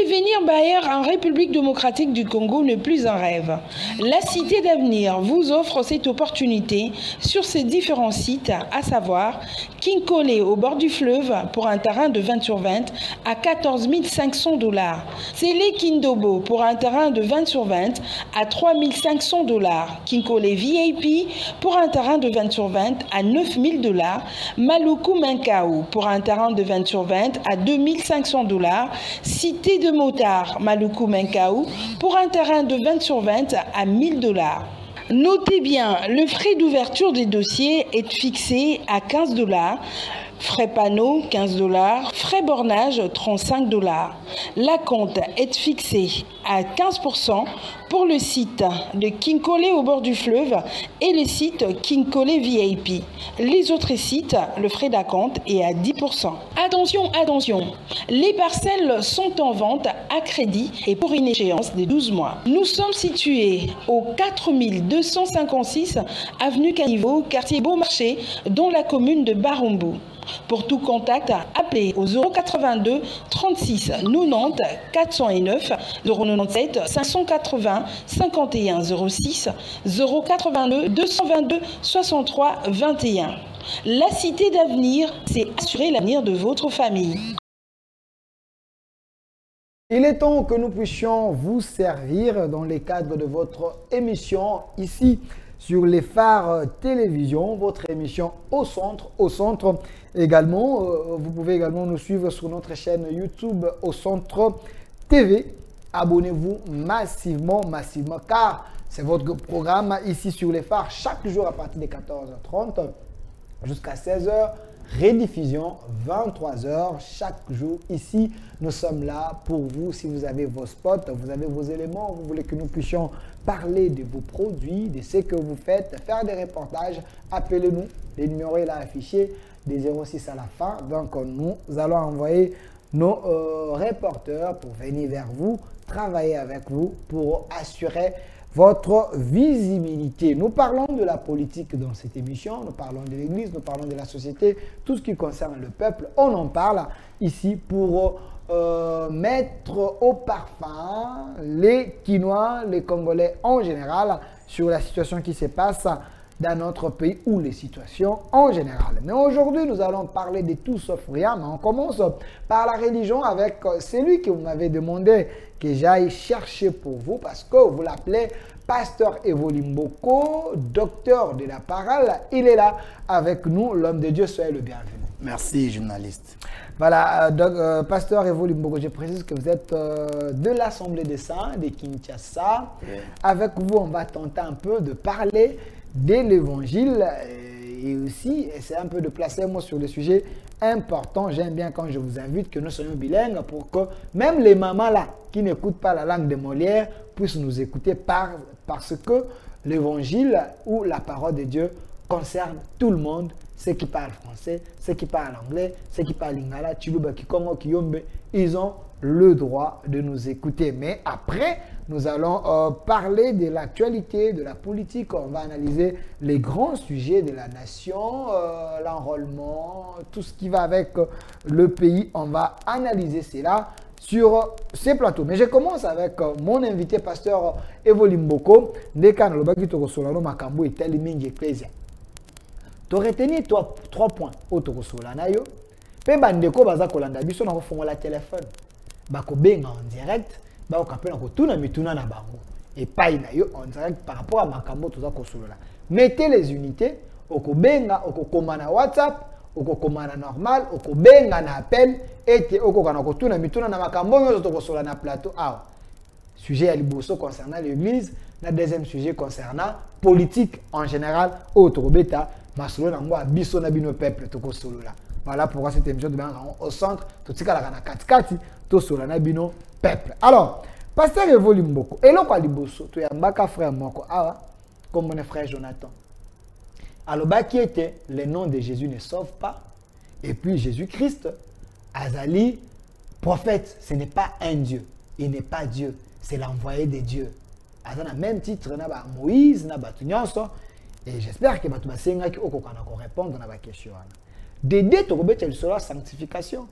Devenir bailleur en République démocratique du Congo n'est plus un rêve. La Cité d'Avenir vous offre cette opportunité sur ses différents sites, à savoir Kinkole au bord du fleuve pour un terrain de 20 sur 20 à 14 500 $. Sele Kindobo pour un terrain de 20 sur 20 à 3 500 $. Kinkole VIP pour un terrain de 20 sur 20 à 9 000 $. Maluku Menkaou pour un terrain de 20 sur 20 à 2 500 $. Cité de Motard, Maluku Menkaou, pour un terrain de 20 sur 20 à 1 000 $. Notez bien, le frais d'ouverture des dossiers est fixé à 15 $. Frais panneau, 15 $. Frais bornage, 35 $. La compte est fixée à 15% pour le site de Kinkole au bord du fleuve et le site Kinkole VIP. Les autres sites, le frais d'acompte est à 10%. Attention, attention, les parcelles sont en vente à crédit et pour une échéance de 12 mois. Nous sommes situés au 4256 avenue Caniveau, quartier Beaumarchais, dans la commune de Barumbu. Pour tout contact, appelez au 082 36 90 409 097 580 51 06 082 222 63 21. La Cité d'Avenir, c'est assurer l'avenir de votre famille. Il est temps que nous puissions vous servir dans le cadre de votre émission ici sur les phares télévision, votre émission au centre également. Vous pouvez également nous suivre sur notre chaîne YouTube au centre TV. Abonnez-vous massivement, car c'est votre programme ici sur les phares chaque jour à partir de 14h30 jusqu'à 16h. Rediffusion 23h chaque jour. Ici, nous sommes là pour vous. Si vous avez vos spots, vous avez vos éléments, vous voulez que nous puissions parler de vos produits, de ce que vous faites, faire des reportages, appelez-nous. Le numéro est là affiché, des 06 à la fin. Donc, nous allons envoyer nos reporters pour venir vers vous, travailler avec vous pour assurer votre visibilité. Nous parlons de la politique dans cette émission, nous parlons de l'Église, nous parlons de la société, tout ce qui concerne le peuple. On en parle ici pour mettre au parfum les Quinois, les Congolais en général, sur la situation qui se passe dans notre pays ou les situations en général. Mais aujourd'hui, nous allons parler de tout sauf rien. Mais on commence par la religion avec celui que vous m'avez demandé que j'aille chercher pour vous parce que vous l'appelez Pasteur Evoli Mboko, docteur de la parole. Il est là avec nous, l'homme de Dieu, soyez le bienvenu. Merci, journaliste. Voilà, Pasteur Evoli Mboko, je précise que vous êtes de l'Assemblée des Saints de Kinshasa. Oui. Avec vous, on va tenter un peu de parler de l'évangile et aussi essayer un peu de placer moi sur le sujet important. J'aime bien quand je vous invite que nous soyons bilingues pour que même les mamans là qui n'écoutent pas la langue de Molière puissent nous écouter parce que l'évangile ou la parole de Dieu concerne tout le monde, ceux qui parlent français, ceux qui parlent anglais, ceux qui parlent lingala, Chiluba, Kikongo, Kiyombe, ils ont le droit de nous écouter. Mais après, nous allons parler de l'actualité, de la politique. On va analyser les grands sujets de la nation, l'enrôlement, tout ce qui va avec le pays. On va analyser cela sur ces plateaux. Mais je commence avec mon invité, Pasteur Evoli Mboko. Ndekana lobaki toko solano makambo etali mingi ecclesia. To retenir trois points au toko solana yo. Pe bandeko baza kolanda biso na kofongola téléphone. Bako benga en direct. Bako kapena ko tuna mituna na bango. Et paye na yo en direct par rapport à makambo toza kosolola. Mettez les unités. Oko benga, oko komana WhatsApp. Oko komana normal, oko benga na appel et oko kana kotuna mituna na makambo nyozo to kosola na plateau. Ah, sujet à liboso concernant l'église, la deuxième sujet concernant politique en général au Torobeta, masolo na ngwa biso na bino peuple to kosolola. Voilà pourquoi cette émission de au centre, tout tika la kana katikati to sola na bino peuple. Alors, Pasteur Evoli Mboko, eloko liboso to ya mbaka frère moko awa comme mon frère Jonathan. Alors, qui était le nom de Jésus ne sauve pas. Et puis Jésus-Christ, Azali, prophète, ce n'est pas un Dieu. Il n'est pas Dieu. C'est l'envoyé de Dieu. Azali a même titre, Moïse, et j'espère que tu vas répondre à la question. De deux, tu vas la sanctification.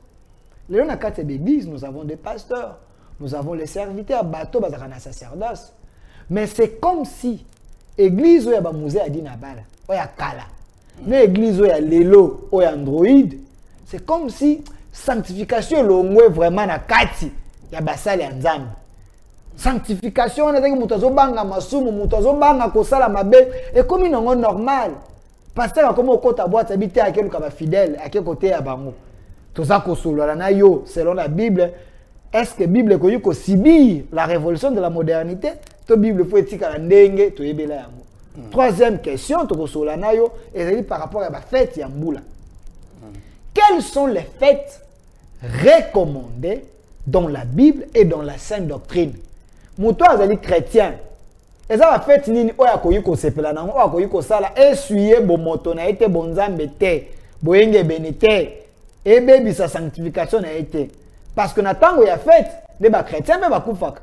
Dans la carte d'église, nous avons des pasteurs. nous avons les serviteurs, bateau, bazakana sacerdoce. Mais c'est comme si l'église où il y a un musée à Dinabala, où il y a Kala, mais l'église où il y a Lelo, où il y a Android, c'est comme si sanctification est vraiment na kati, il y a basali anzambe. Sanctification, on a dit que mutazo banga masumu, mutazo banga kosala mabe, et comme il est normal. Pasteur, comme au côté à boîte, habité à quel cas fidèle, à quel côté à bango. Tout ça qu'on yo, selon la Bible, est-ce que la Bible peut subir la révolution de la modernité? La Bible faut être à l'endenge, to yebela yango. Troisième question, to kosolana yo, et par rapport à la fête yamboula. Quelles sont les fêtes recommandées dans la Bible et dans la Sainte Doctrine? Mouto azali chrétien. Et ça va faire nini oya koyi ko sepela nango oya koyi ko sala essuyer bo moto na été bonzambe te boyenge benete et bebi sa sanctification na été parce que na tango ya fête de ba chrétien be ba kufaka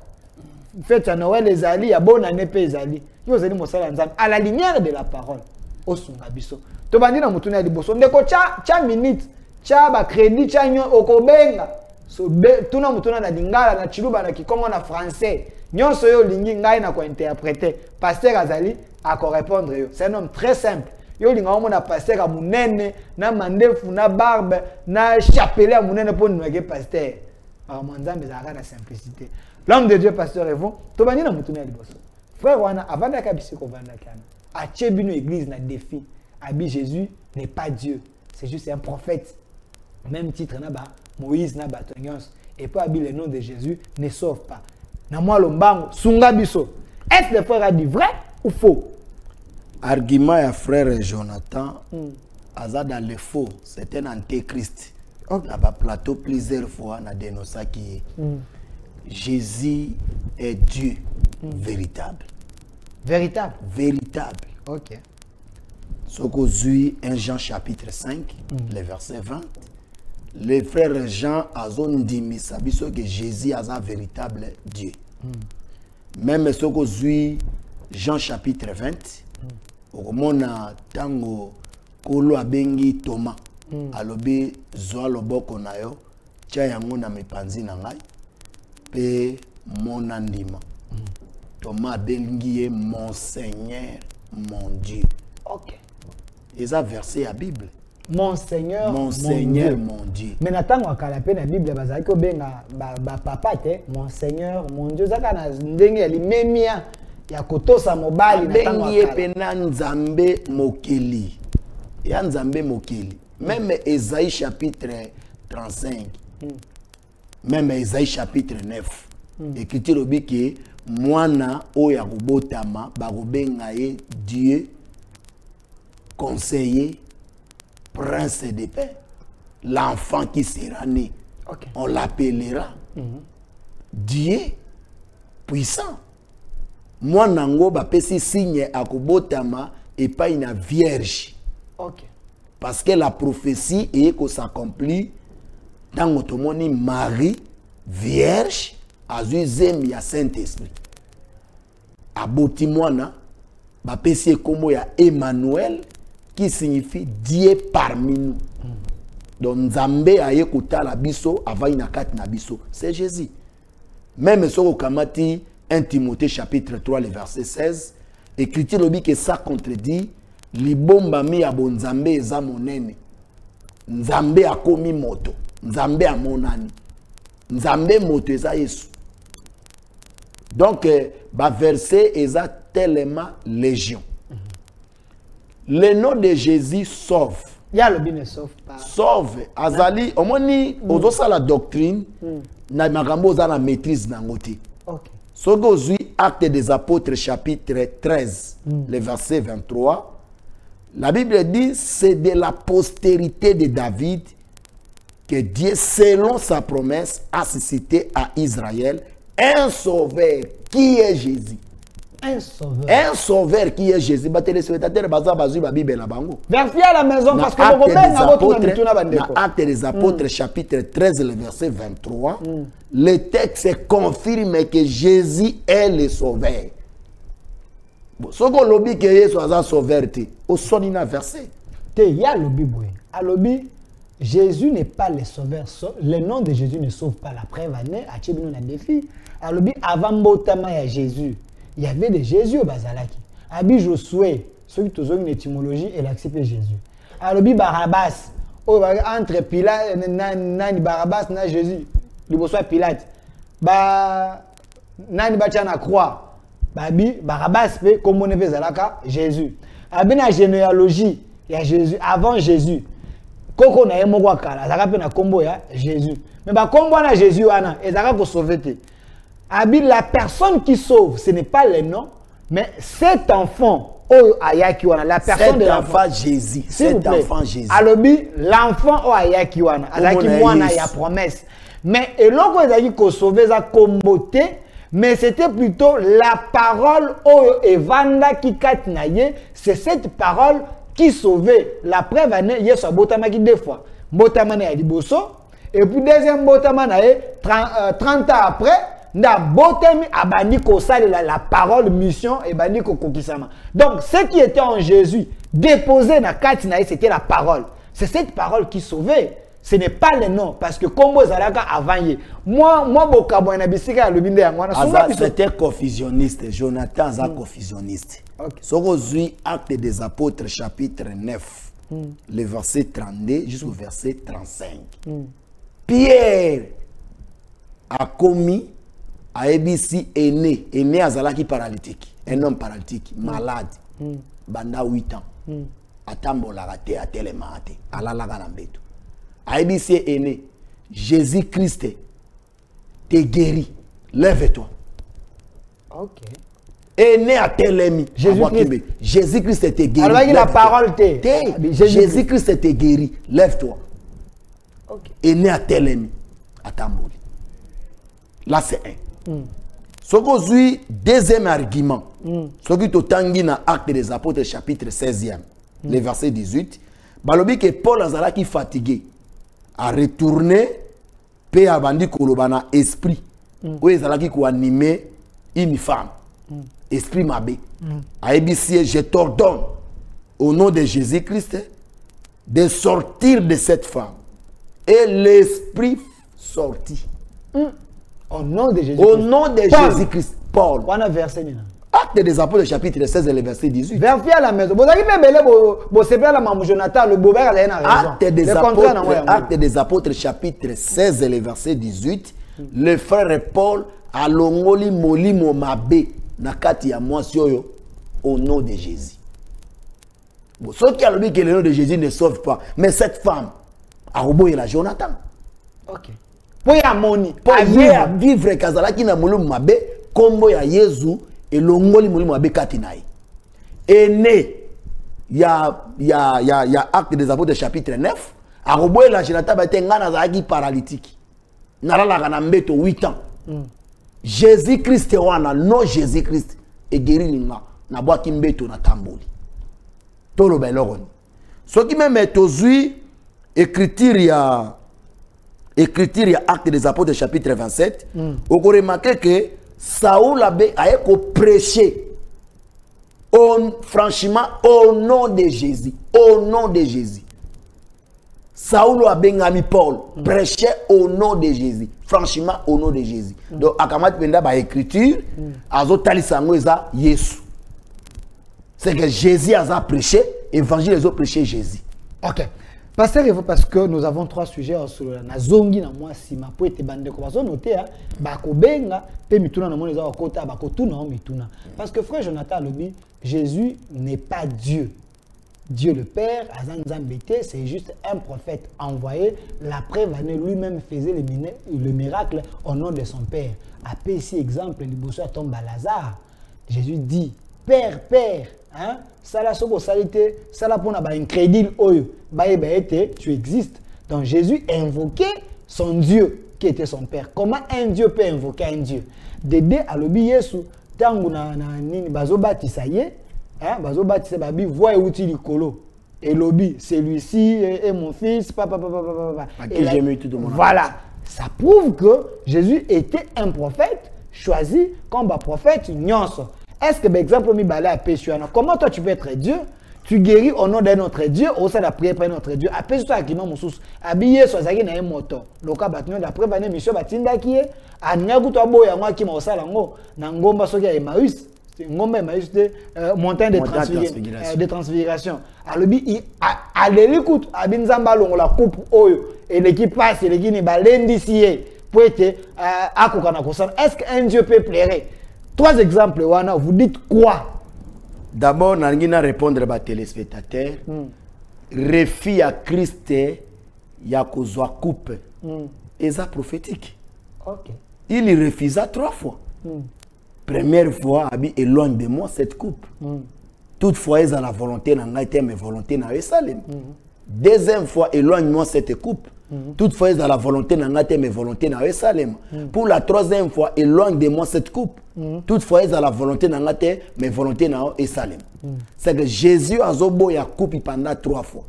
fête ya Noël ezali ya bonne année pe ezali yo zali mosala nzambe à la lumière de la parole osunga biso to bandi na mutuna ya liboso ndeko cha minute cha ba crédit cha nyo okobenga so tuna mutuna na lingala na chiluba na kikongo na français. Nyonso yo lingi ngai na ko interpréter pasteur azali a ko répondre yo c'est un homme très simple yo linga omo na pasteur a munene na mandefu na barbe na chapelet a munene pour nous que pasteur a manzambe za la simplicité l'homme de Dieu pasteur Evon to bani na mutuna liboso frère wana avant da kabisi ko vanda kana a chebino église na défi abi Jésus n'est pas Dieu c'est juste un prophète même titre na ba Moïse na ba tonyons et pas abi le nom de Jésus ne sauve pas. Na moi lombango sunga biso. Est-ce le frère a dit vrai ou faux? Argument ya frère Jonathan aza dans le faux, c'est un antéchrist. Okay. Na ba plateau plusieurs fois na dénonça qui Jésus est Dieu véritable. Véritable. Véritable. OK. Soko zui 1 Jean chapitre 5, le verset 20. Le frère Jean a dit que Jésus est un véritable Dieu. Même ce que Jean chapitre 20, au moment tango kolo abengi Thomas, alobi zoa loboko na yo, tia yango na mipanzi na ngai, pe mon andima. Thomas abengi mon Seigneur, mon Dieu. OK. Et ça versé à Bible. Mon Seigneur, mon Seigneur, mon Dieu. Mais natango akala pe na Bible bazali ko benga ba papa te mon Seigneur, mon Dieu zaka na ndenge ali memia ya kotosa mobali natango akala. Bengi pena nzambe mokeli. Ya nzambe mokeli. Même Ésaïe chapitre 35. Même Ésaïe chapitre 9. Écriture obi ke mwana oya kobotama ba kobenga ye Dieu conseiller prince de paix, l'enfant qui sera né, okay. On l'appellera Dieu puissant. Moi nango ba pesi signe akobotama et pas une vierge. Okay. Parce que la prophétie est que s'accomplit dans notre moni Marie vierge azuzem ya Saint-Esprit. Aboti mwana ba pesi komo ya Emmanuel qui signifie Dieu parmi nous. Donc Nzambe a écouté la biso avant une carte na biso, c'est Jésus. Même sur au Kamati 1 Timothée chapitre 3 le verset 16, écriture le dit que ça contredit libomba mi ya bon Nzambe eza monene. Nzambe a komi moto, Nzambe a monani. Nzambe moto eza Yesu. Donc ba verset eza tellement légion. Le nom de Jésus sauve. Ya le ne sauve pas. Sauve. Azali, omoni ozosa la doctrine na makambo za la maîtrise nangote. OK. Sogo zui Actes des Apôtres chapitre 13, le verset 23. La Bible dit c'est de la postérité de David que Dieu selon sa promesse a suscité à Israël un sauveur qui est Jésus. Un sauveur. Un sauveur qui est Jésus. Bah, téléspectateurs, baza bazu ba Bible la bango. Vérifiez à la maison parce que vous avez Actes des Apôtres chapitre 13 le verset 23. Le texte confirme que Jésus est le sauveur. Bon, ce qu'on lobby que Jésus est sauveur, au son ina verset. Te ya lobby boy. A lobby Jésus n'est pas le sauveur. Le nom de Jésus ne sauve pas. La preuve année, à Tchébino a défi. Alors, avant Mbotama et Jésus, il y avait des Jésus au Bazalaki. Abi Josué, ceux qui ont une étymologie, et l'accepté Jésus. Alors, Barabbas, entre Pilate, Barabbas et Jésus, il y a Pilate. Nani Bachana croix. Barabbas, comme on est Jésus. Abi na généalogie, il y a Jésus, avant Jésus. Koko na yemoko kala, ça rappelle na combo ya Jésus. Mais ba combo na Jésus wana, et ça va sauver. Abi la personne qui sauve, ce n'est pas le nom, mais cet enfant oh ayaki wana, la personne de l'enfant Jésus, cet enfant Jésus. Alobi l'enfant oh ayaki wana, azaki mwana ya promesse. Mais eloko ezaki ko sauver za kombote, mais c'était plutôt la parole oh evanda ki katinaye, c'est cette parole qui sauvait. La preuve année, il y a ce botamaki deux fois. Botamane a dit bosso. Et puis deuxième botamane, 30 ans après, na botami a bandi kosa la parole, mission et bandi kokokisama. Donc ce qui était en Jésus, déposé na katinaye, c'était la parole. C'est cette parole qui sauvait. Ce n'est pas le nom. Parce que Kombo Zalaka avant hier. Moi, Bokabo na bisika le binde yango. C'était confusionniste. Jonathan est confusionniste. Si Actes des Apôtres, chapitre 9, le verset 32 jusqu'au verset 35. Pierre a commis à ABC est né à Zalaki paralytique. Un homme paralytique, malade, banda 8 ans. Atambola raté à télémate, à la laganambeto. ABC est né. Jésus-Christ te guérit. Lève-toi. Ok. Est né à Télémi. Jésus-Christ te guérit. Alors, il a la parole. Jésus-Christ te guérit. Lève-toi. Ok. Est né à Télémi. À Tambouli. Là, c'est un. Ce que deuxième argument. Ce qui est tangi dans Actes des Apôtres, chapitre 16e, le verset 18. Balobi que Paul Azalaki fatigué a retourné pe abandi kolobana esprit où Azalaki ko animer une femme esprit mabé a ébissé je t'ordonne au nom de Jésus-Christ de sortir de cette femme et l'esprit sortit au nom de Jésus-Christ. Au nom de Jésus-Christ. Paul. On a versé maintenant. Acte des Apôtres, chapitre 16, le verset 18. Vérifiez à la maison. Vous avez bien Jonathan, le beau-père a raison. Acte des Apôtres, chapitre 16, le verset 18. Le frère Paul a longoli moli momabe nakati ya mwasioyo au nom de Jésus. Bon, ceux qui ont dit que le nom de Jésus ne sauve pas, mais cette femme a oublié la Jonathan. Ok. Pour y amoni, pour y vivre kazalaki na molu mabe, kombo ya Yesu et longoli molu mabe katinai. Et né, il y a Acte des Apôtres chapitre 9, a oublié la Jonathan bate ngana zaki paralytique. Narala kana mbeto 8 ans. Jésus-Christ wana non Jésus-Christ et guéri ninga na boaki mbeto na tamboli. Tolo beloroni. Ce qui me met aux yeux écriture ya Acte des Apôtres chapitre 27, on remarque que Saoul a prêché franchement au nom de Jésus. Au nom de Jésus. Saoul a bengami Paul prêchait au nom de Jésus. Franchement au nom de Jésus. Donc akamat penda ba écriture azotali sango eza Yesu. C'est que Jésus a prêché, évangile les autres prêché Jésus. OK. Pasteur, parce que nous avons 3 sujets sur la zongi na moi si ma poete bande ko bazo noter ba ko benga pe mituna na mona za kota ba ko tuna mituna. Parce que frère Jonathan lobi Jésus n'est pas Dieu. Dieu le Père, Azanzambete, c'est juste un prophète envoyé. La preuve, lui-même faisait le miracle au nom de son Père. Après ici, exemple, le tombe à Lazare. Jésus dit, Père, Père, hein, ça la soko salité, ça la pour un crédit, tu existes. Donc Jésus invoquait son Dieu qui était son Père. Comment un Dieu peut invoquer un Dieu? Dédé à l'obi Yesu, tangu na nini bazobati ça y est. Bazo baptisé babi voix outil likolo et lobby celui-ci est mon fils papa. Voilà, ça prouve que Jésus était un prophète choisi comme prophète nyonso. Est-ce que par exemple mi balé à péché? Comment toi tu peux être Dieu? tu guéris au nom de notre Dieu, au sein de la prière par notre Dieu. Après, c'est argument moussous. Habillé sur ça qui n'a un moto. Le cas battu d'après bané monsieur batinda qui est à nyagu to boya moi qui m'a salango na ngomba soki ya Emmaüs. Ngomba Emmaüs de montagne de transfiguration. Alobi à l'écoute abinzamba longo la coupe oyo et l'équipe passe et l'équipe ni balendi sié pour être akokana kosana. Est-ce qu'un Dieu peut plaire? 3 exemples wana, vous dites quoi? D'abord, nous allons répondre à téléspectateurs. Refus à Christ, il y a kozwa coupe. Et ça prophétique. Okay. Il refusa 3 fois. Première fois, il éloigne de moi cette coupe. Toutefois, il a la volonté, mais volonté dans Jérusalem. Deuxième fois, éloigne-moi cette coupe. Toutefois, il a la volonté, mais volonté dans Jérusalem. Pour la 3e fois, éloigne de moi cette coupe. Toutefois, il a la volonté, mais volonté dans Jérusalem. C'est que Jésus a zobo ya coupe pendant 3 fois.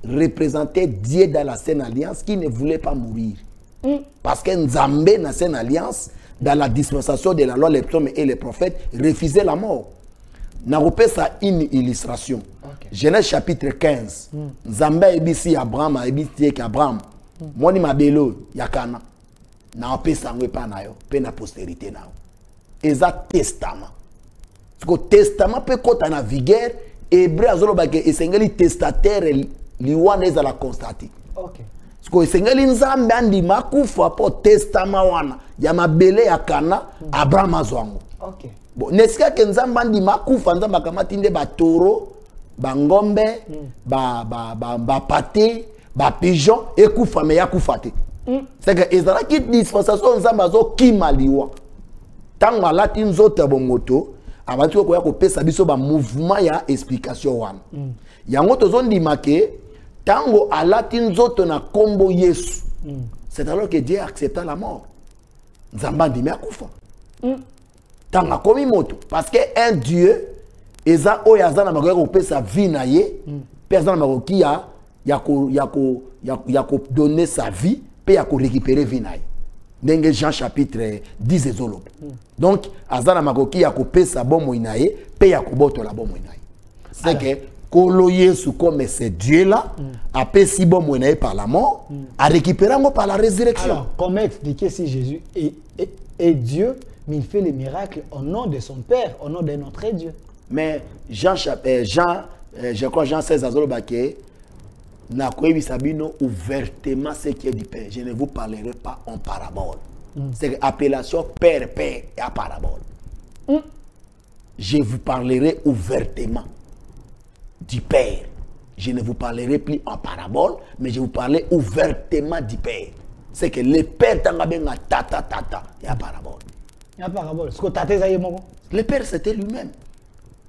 Représentait Dieu dans la Sainte Alliance qui ne voulait pas mourir. Parce que Nzambé dans la Sainte Alliance, dans la dispensation de la loi, les psaumes et les prophètes, refusait la mort. N'a repé ça une illustration. Genèse chapitre 15. Nzambé ebisi Abraham, ebisi Abraham. Moni mabelo yakana. Na opé sangwe pa na yo, pe na postérité na yo. Eza testament. Parce que testament peut kota na vigueur, hébreu azolo ba ke esengeli testataire liwana eza la constater. OK. Parce que esengeli nzambe andi makufa po testament wana ya mabele yakana Abraham azwango. OK. Bon, n'est-ce que nzambe andi makufa nzambe akamati nde ba taureau, ba ngombe, ba pâté, ba pigeon et kufa me ya kufa te. C'est que ezala ki dispensation nzambe azo kimaliwa. Tango alati nzoto bo moto, abantu ko ya ko pesa biso ba mouvement ya explication wana. Yango tozondima ke tango alati nzoto na kombo Yesu. C'est alors que Dieu accepta la mort. Nzambe andi me akufa. Tango komi moto parce que un Dieu eza oyaza na makoki ko pesa vie na ye, personne na makoki ya ko donner sa vie pe ya ko récupérer vie na ye. Ndenge Jean chapitre 10 ezoloba. Donc azana makoki ya ko pesa bomo na ye pe ya ko botola bomo na ye. C'est que Kolo Yesu comme ce Dieu là a pesi bomo na ye par la mort, a récupéré par la résurrection. Alors, comment expliquer si Jésus est Dieu, mais il fait les miracles au nom de son Père, au nom de notre Dieu? Mais je crois Jean 16 azoloba ke na koyebi sabino ouvertement ce qui est du Père. Je ne vous parlerai pas en parabole. C'est l'appellation Père et à parabole. Je vous parlerai ouvertement du Père. Je ne vous parlerai plus en parabole, mais je vous parlerai ouvertement du Père. C'est que le Père tangabenga tata et à parabole. Et à parabole. Ce que tata zaye moko. Le Père c'était lui-même.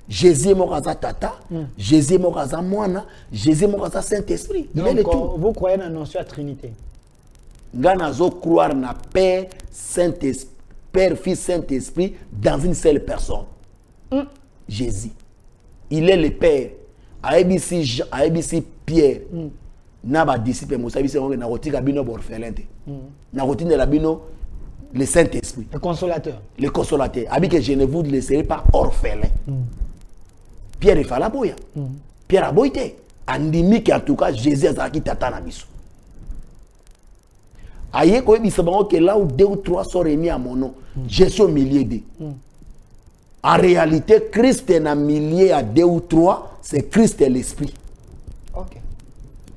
Jésus est mort à tata, Jésus est mort à moana, Jésus est mort à Saint-Esprit. Donc, vous croyez dans la notion de Trinité? Ganazo croire na Père, Saint-Esprit, Père, Fils, Saint-Esprit dans une seule personne. Jésus. Il est le Père. A ABC Pierre. Na ba disciple Moussa bisi na rotika bino orphelin. Na rotina de la bino le Saint-Esprit. Le consolateur. Le consolateur. Abi que je ne vous laisserai pas orphelin. Pierre il fallait boya. Pierre a boité. Andimi que en tout cas Jésus a qui tata na biso. Aye ko biso que là où 2 ou 3 sont réunis à mon nom, je suis au milieu d'eux. En réalité, Christ est un millier à 2 ou 3, c'est Christ et l'Esprit. OK.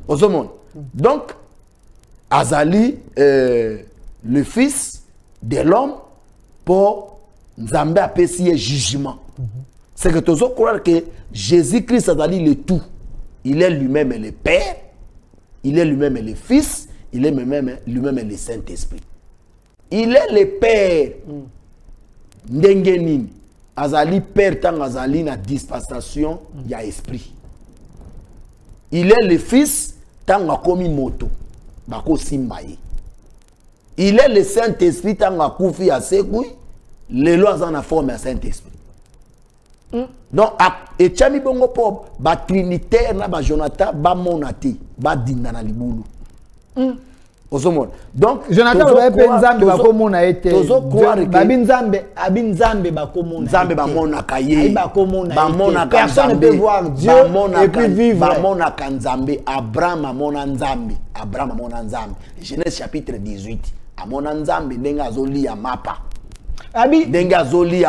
Au monde. Donc, Azali, le Fils de l'homme, pour Nzambe apprécier jugement. C'est que tu dois croire que Jésus-Christ Azali le tout. Il est lui-même le Père, il est lui-même le Fils, il est lui-même le Saint-Esprit. Il est le Père. Ndengenini. Azali Père tant Azali na dispensation ya esprit. Il est le Fils tant a commis moto bako simbaye. Il est le Saint-Esprit tant a koufi a sekui les lois en a forme à Saint-Esprit. Donc et chami bongo pop ba trinitaire na ba Jonathan ba monati ba dinda na libulu. Donc, Jonathan va pe nzambe ba komona ete. babi nzambe ba komona. Nzambe ba mona kaye. Ba komona. Personne ne peut voir Dieu et puis vivre. Ba mona kanzambe, Abraham amona nzambe. Abraham amona nzambe. Genèse chapitre 18. Amona nzambe ndenga zoli ya mapa. Abi ndenga zoli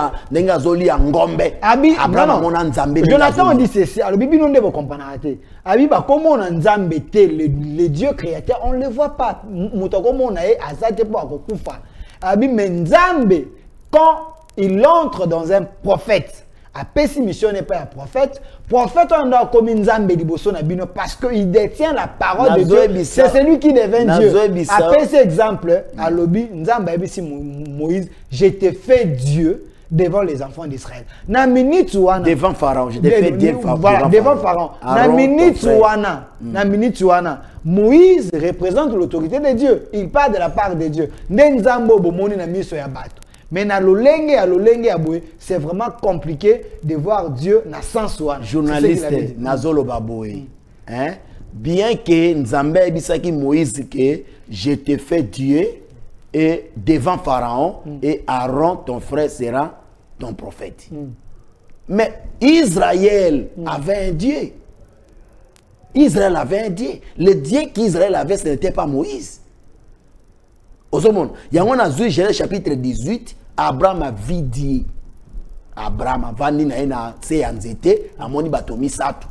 ya ngombe. Abraham amona nzambe. Jonathan dit ceci. Alors bibi non debo comprendre te. Abi ba komona nzambe te le Dieu créateur on le voit pas. Muto komona e azate po akokufa. Abi mais nzambe quand il entre dans un prophète a pessi mission n'est pas un prophète. Prophète on doit comme nzambe liboso na bino parce que il détient la parole de Dieu. C'est celui qui devient Dieu. A pessi exemple à lobi nzambe ebisi Moïse, je t'ai fait Dieu devant les enfants d'Israël. Na minute wana devant Pharaon, je t'ai fait Dieu devant Pharaon. Na minute wana Moïse représente l'autorité de Dieu. Il parle de la part de Dieu. Nzambo bomoni na miso ya bato. Mais na lolenge c'est vraiment compliqué de voir Dieu na sens wana. Journaliste nazolo baboy. Hein? Bien que Nzambe bisaki Moïse que je t'ai fait Dieu et devant Pharaon et Aaron ton frère sera ton prophète. Mais Israël avait un Dieu. Israël avait un Dieu. Le Dieu qu'Israël avait, ce n'était pas Moïse. Osomon, il y a un Genèse chapitre 18, Abraham a vidé. Abraham a vandi na seyanzete, amoni batomi satou.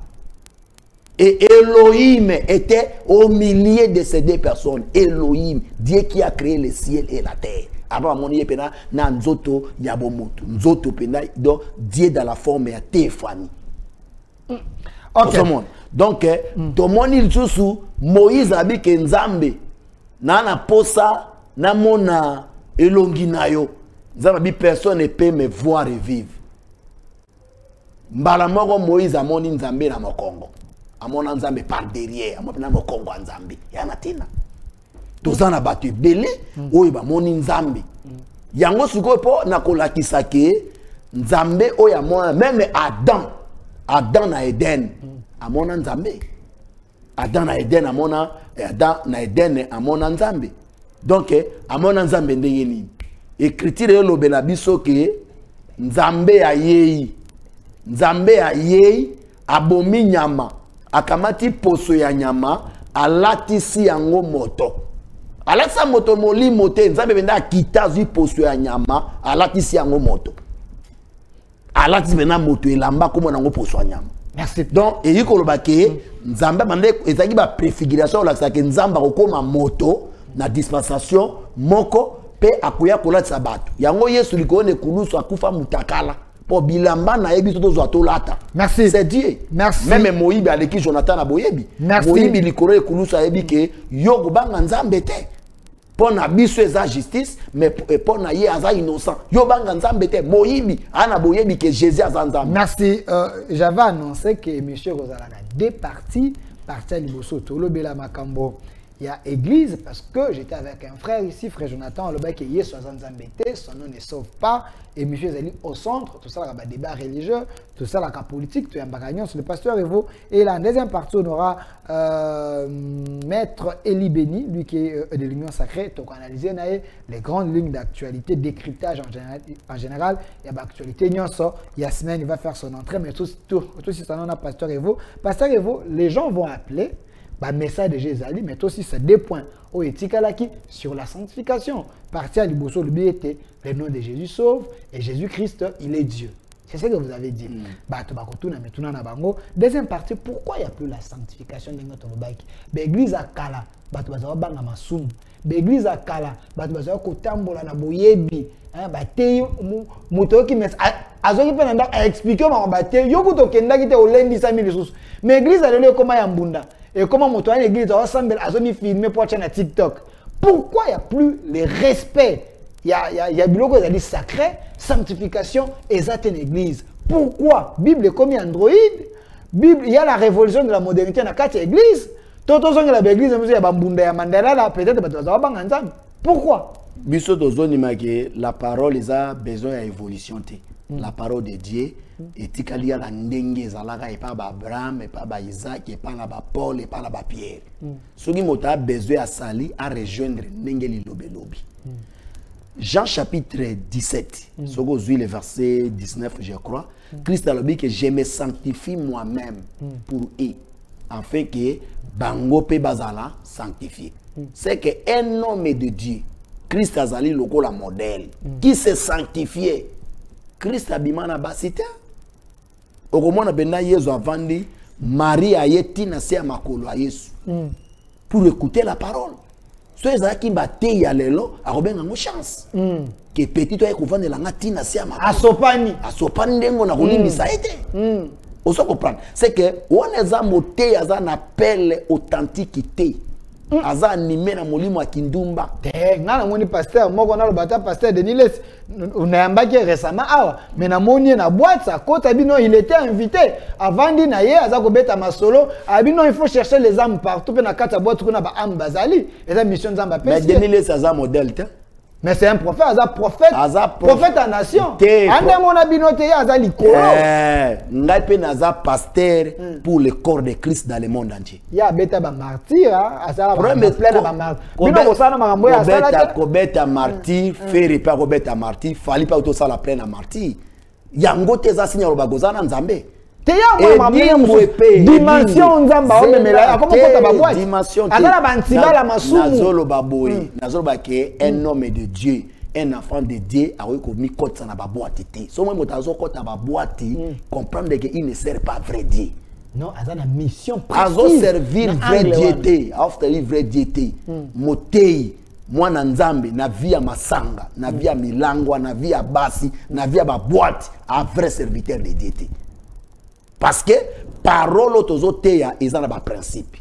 Et Elohim était au milieu de ces deux personnes. Elohim, Dieu qui a créé le ciel et la terre. Abraham amoni pena na nzoto yabomoto. Nzoto pena donc Dieu dans la forme ya Théophanie. OK. Donc tomoni lisusu Moïse abi ke Nzambe na posa na mona elongi na yo. Nzambe bi personne ne peut me voir et vivre. Mbala moko Moïse amoni Nzambe na mokongo. Amona Nzambe par derrière, amona mokongo Nzambe. Yana tina. Tozana batu belé oyo ba moni Nzambe. Yango suko po na kolakisa ke Nzambe oyo amona même Adam na Eden amona Nzambe. Adam na Eden amona Nzambe. Donc amona Nzambe ndenge nini? Écriture lobela biso ke Nzambe ayei abomi nyama akamati poso ya nyama alatisi yango moto. Alatisa moto moli mote Nzambe benda kita zui poso ya nyama alatisi yango moto. Alatisi bena moto elamba komo nango poso ya nyama. Merci. Donc et yikoloba ke Nzambe bande ezaki ba préfiguration la ke Nzamba kokoma moto na dispensation moko pe akuya kolatisa bato. Yango Yesu likone kulusu akufa mutakala. Pour bilamba na yebi toto zo lata. Merci. C'est Dieu. Merci. Même Moïbe aleki Jonathan na boyebi. Merci. Moïbe likore kulusu yebi ke yo banga Nzambe te. Pour na biso eza justice mais pour na ye aza innocent. Yo banga Nzambe te. Moïbe ana boyebi que Jésus aza Nzambe. Merci. J'avais annoncé que monsieur Rosalana deux parties partia liboso tolo bela makambo. Il y a église parce que j'étais avec un frère ici, frère Jonathan, le bac qui est son nom ne sauve pas. Et monsieur Zali au centre, tout ça, là, débat religieux, tout ça, la politique, tout un bagagnon sur le pasteur Evo. Et la deuxième partie, on aura Maître Eli Beni, lui qui est de l'Union Sacrée, donc analyser les grandes lignes d'actualité, décryptage en général. Il y a l'actualité, il y a semaine, il va faire son entrée, mais tout si ça, on a pasteur Evo. Pasteur Evo, les gens vont appeler. Bah, message de Jésus, mais aussi c'est deux points au éthique sur la sanctification. Partir à l'Iboso, le but était le nom de Jésus sauve et Jésus-Christ, il est Dieu. C'est ce que vous avez dit. Deuxième partie, pourquoi il n'y a plus la sanctification de notre baïk? L'église à Kala, l'église à Kala, kotambola na boyebi, bate moto ki mes azoki pe nda expliquer ma bate yo kuto kenda kite olendi 5000 sous. Mais l'église a le comment ya mbunda. Et comment mon toit l'église a ensemble a zoni filmer pour sur TikTok. Pourquoi il n'y a plus le respect? Il y a biloko qui dit sacré, sanctification et ça une église. Pourquoi? Bible est comme Android. Bible, il y a la révolution de la modernité dans quatre églises. Toto zonga la église monsieur ya bambunda ya mandala là peut-être bato ba nzambe. Pourquoi? Biso tozoni make la parole a besoin d'évolution. la parole de Dieu et tikali ya ndenge zalaka et pas Abraham et pas Isaac et pas na Paul et pas na Pierre. Soki moto a besoin à sali à rejoindre ndenge lilobe lobi. Jean chapitre 17, le verset 19 je crois, Christ a dit que je me sanctifie moi-même pour eux, afin que bango pe bazala sanctifié. C'est que un homme de Dieu, Christ a zali loko la modèle, qui s'est sanctifié. Christ a bimana basita. Okomona bena Yesu avandi, Marie a yeti na se makolo a Yesu. Pour écouter la parole. So ezala ki mbate ya lelo, akobenga ngo chance. Que petit toi ekuvande la ngati na se makolo. Asopani ndengo na kolimbisa ete. Oso comprendre. C'est que on eza moté aza na appel authenticité. Aza animé na molimo ya kindumba. Ngana moni pasteur moko na lobata pasteur Deniles unayambaki récemment awa mais na moni na boîte sa kota bino il était invité avant di na ye aza ko beta masolo abino il faut chercher les âmes partout pe na kata boîte kuna ba âme bazali et la mission nzamba pe. Mais Deniles aza modèle te. Mais c'est un prophète, prophète en nation. Ande mona binote aza likolo. Ngai pe naza pasteur pour le corps de Christ dans le monde entier. Ya beta ba martyr, azala ba plein ba martyr. Bino bosana makambo ya sala. Kobeta martyr, faire pas kobeta martyr, fali pas auto la pleine martyr. Yango te za sinya lobagozana nzambe. Dimension nzamba o memela akoma kota ba boîte. Dimension. Azala ba ntiba la masumu. Nazolo baboyi, nazolo ba ke un homme de Dieu. Un enfant de Dieu a commis côte ça na ba boîte té. So moi motazo côte ba boîte comprendre que il ne sert pas vrai Dieu. Non, azana mission précise. Azo servir vrai Dieu té, after vrai Dieu té. Motei mwana nzambe na via masanga, na via milangwa, na via basi, na via ba boîte a vrai serviteur de Dieu té. Parce que parole tozo teya ezana ba principe.